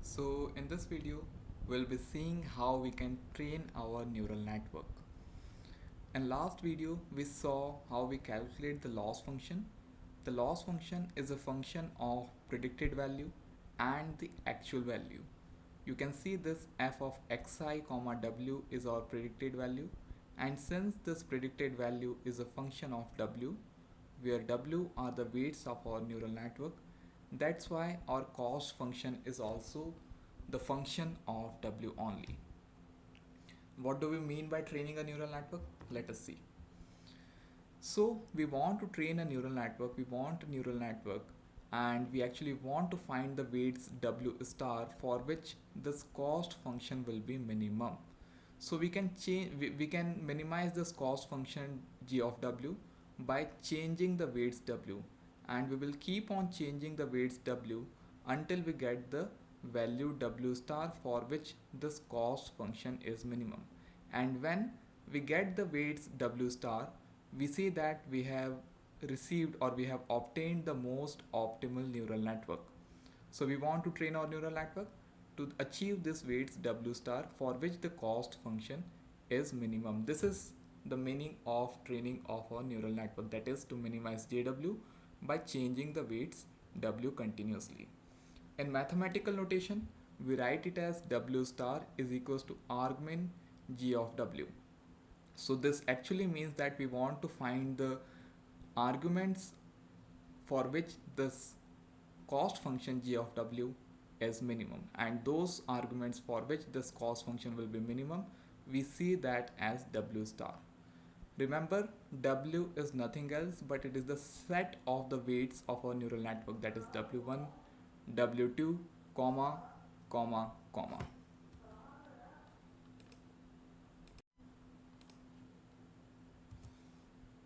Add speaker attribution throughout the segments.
Speaker 1: So in this video, we'll be seeing how we can train our neural network. In last video, we saw how we calculate the loss function. The loss function is a function of predicted value and the actual value. You can see this f of xi comma w is our predicted value, and since this predicted value is a function of w, where w are the weights of our neural network, that's why our cost function is also the function of w only. What do we mean by training a neural network? Let us see. So we want to train a neural network, and we actually want to find the weights w star for which this cost function will be minimum. So we can minimize this cost function g of w by changing the weights w, and we will keep on changing the weights w until we get the value w star for which this cost function is minimum. And when we get the weights w star, we see that we have received or we have obtained the most optimal neural network. So we want to train our neural network to achieve this weights w star for which the cost function is minimum. This is the meaning of training of a neural network, that is to minimize jw by changing the weights w continuously. In mathematical notation, we write it as w star is equals to argmin g of w. So this actually means that we want to find the arguments for which this cost function g of w is minimum, and those arguments for which this cost function will be minimum, we see that as w star. Remember, w is nothing else but it is the set of the weights of our neural network, that is w1, w2, comma, comma, comma.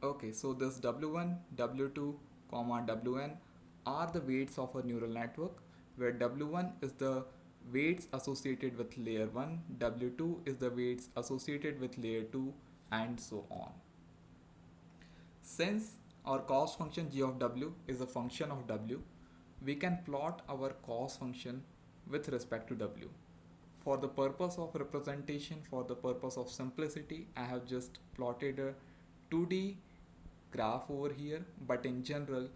Speaker 1: Okay, so this w1, w2, comma, wn are the weights of a neural network, where w1 is the weights associated with layer 1, w2 is the weights associated with layer 2, and so on. Since our cost function g of w is a function of w, we can plot our cost function with respect to w. For the purpose of representation, for the purpose of simplicity, I have just plotted a 2D graph over here, but in general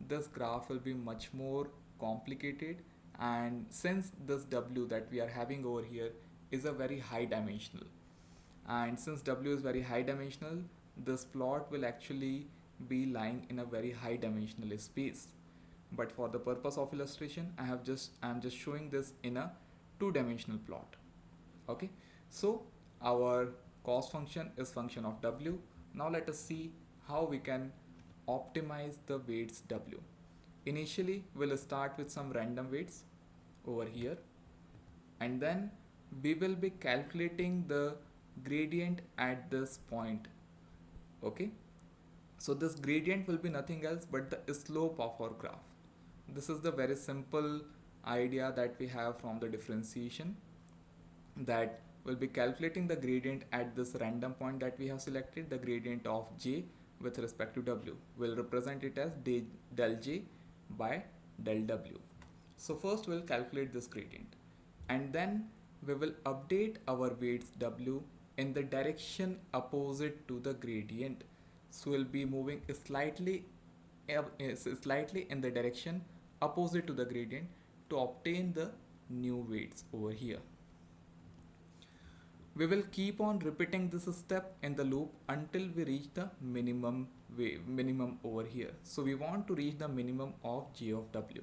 Speaker 1: this graph will be much more complicated, and since this w that we are having over here is a very high dimensional, and since w is very high dimensional, this plot will actually be lying in a very high dimensional space. But for the purpose of illustration, I am just showing this in a two-dimensional plot. Okay, so our cost function is function of w. Now let us see how we can optimize the weights w. Initially, we'll start with some random weights over here, and then we will be calculating the gradient at this point. Okay, so this gradient will be nothing else but the slope of our graph. This is the very simple idea that we have from the differentiation, that we'll be calculating the gradient at this random point that we have selected. The gradient of j with respect to w, will represent it as del j by del w. So first we'll calculate this gradient, and then we will update our weights w in the direction opposite to the gradient. So we'll be moving slightly in the direction opposite to the gradient to obtain the new weights over here. We will keep on repeating this step in the loop until we reach the minimum over here. So we want to reach the minimum of g of w,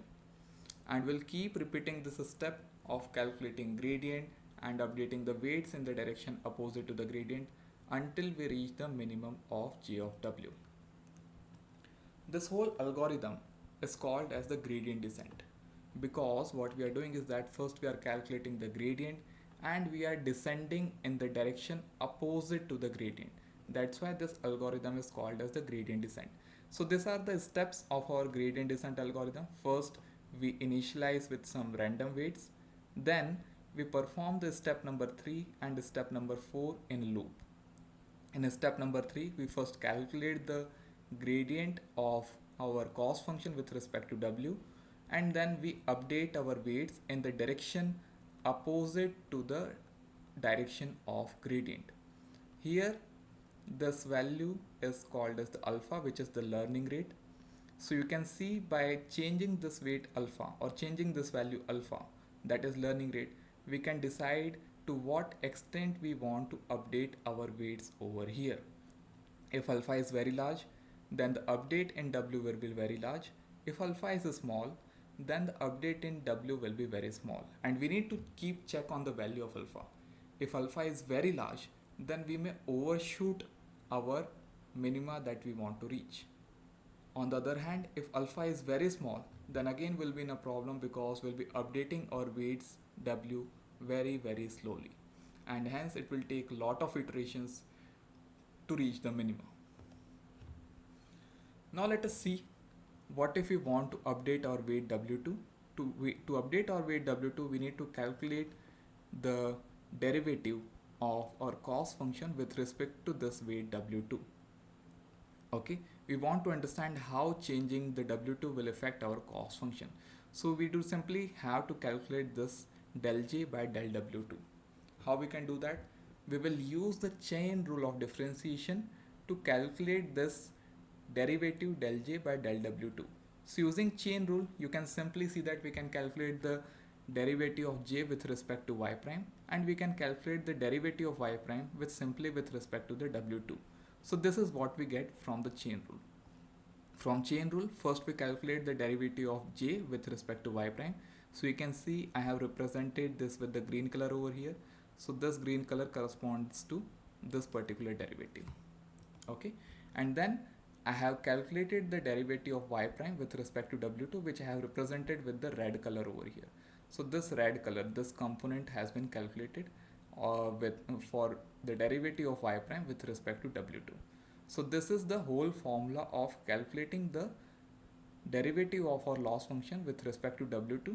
Speaker 1: and we'll keep repeating this step of calculating gradient and updating the weights in the direction opposite to the gradient until we reach the minimum of g of w. This whole algorithm is called as the gradient descent, because what we are doing is that first we are calculating the gradient and we are descending in the direction opposite to the gradient. That's why this algorithm is called as the gradient descent. So these are the steps of our gradient descent algorithm. First, we initialize with some random weights. Then we perform the step number 3 and step number 4 in loop. In step number 3, we first calculate the gradient of our cost function with respect to w, and then we update our weights in the direction opposite to the direction of gradient. Here this value is called as the alpha, which is the learning rate. So you can see by changing this weight alpha or changing this value alpha, that is learning rate, we can decide to what extent we want to update our weights over here. If alpha is very large, then the update in W will be very large. If alpha is small, then the update in W will be very small. And we need to keep check on the value of alpha. If alpha is very large, then we may overshoot our minima that we want to reach. On the other hand, if alpha is very small, then again we'll be in a problem because we'll be updating our weights W very slowly, and hence it will take a lot of iterations to reach the minimum. Now let us see what if we want to update our weight W2. To update our weight W2, we need to calculate the derivative of our cost function with respect to this weight W2. Okay, we want to understand how changing the W2 will affect our cost function. So we do simply have to calculate this del J by del W2. How we can do that? We will use the chain rule of differentiation to calculate this derivative del J by del W2. So using chain rule, you can simply see that we can calculate the derivative of J with respect to Y prime, and we can calculate the derivative of Y prime simply with respect to the W2. So this is what we get from the chain rule. From chain rule, first we calculate the derivative of J with respect to Y prime. So you can see I have represented this with the green color over here. So this green color corresponds to this particular derivative. Okay, and then I have calculated the derivative of Y prime with respect to W2, which I have represented with the red color over here. So this red color, this component has been calculated for the derivative of Y prime with respect to W2. So this is the whole formula of calculating the derivative of our loss function with respect to W2.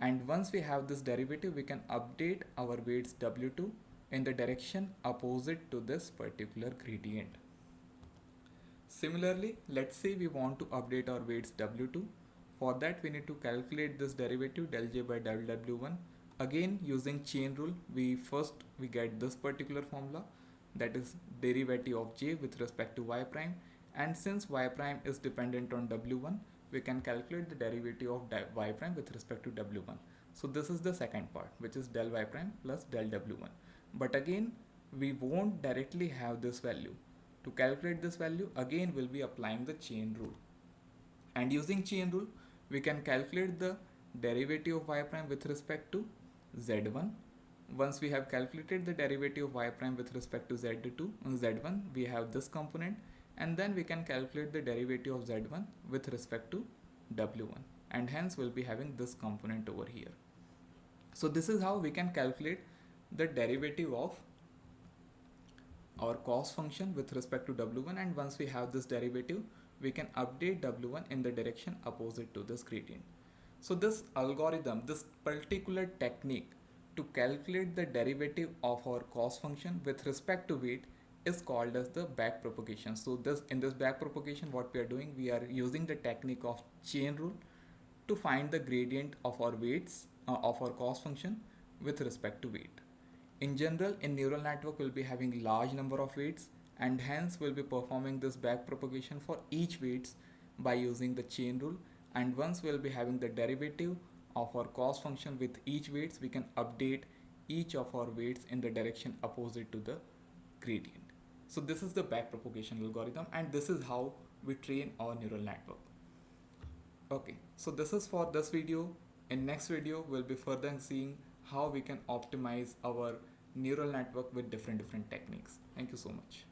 Speaker 1: And once we have this derivative, we can update our weights W2 in the direction opposite to this particular gradient. Similarly, let's say we want to update our weights W2. For that, we need to calculate this derivative del J by del W1. Again, using chain rule, we get this particular formula, that is derivative of J with respect to Y prime. And since Y prime is dependent on W1, we can calculate the derivative of Y prime with respect to W1. So this is the second part, which is del Y prime plus del W1. But again, we won't directly have this value. To calculate this value, again we'll be applying the chain rule. And using chain rule, we can calculate the derivative of Y prime with respect to Z1. Once we have calculated the derivative of Y prime with respect to Z1, we have this component, and then we can calculate the derivative of Z1 with respect to W1, and hence we'll be having this component over here. So this is how we can calculate the derivative of our cost function with respect to W1, and once we have this derivative, we can update W1 in the direction opposite to this gradient. So this algorithm, this particular technique to calculate the derivative of our cost function with respect to weight is called as the backpropagation. So in this backpropagation, what we are doing, we are using the technique of chain rule to find the gradient of our weights of our cost function with respect to weight. In general, in neural network, we'll be having large number of weights, and hence we'll be performing this backpropagation for each weights by using the chain rule. And once we'll be having the derivative of our cost function with each weights, we can update each of our weights in the direction opposite to the gradient. So this is the backpropagation algorithm, and this is how we train our neural network. Okay, so this is for this video. In next video, we'll be further seeing how we can optimize our neural network with different techniques. Thank you so much.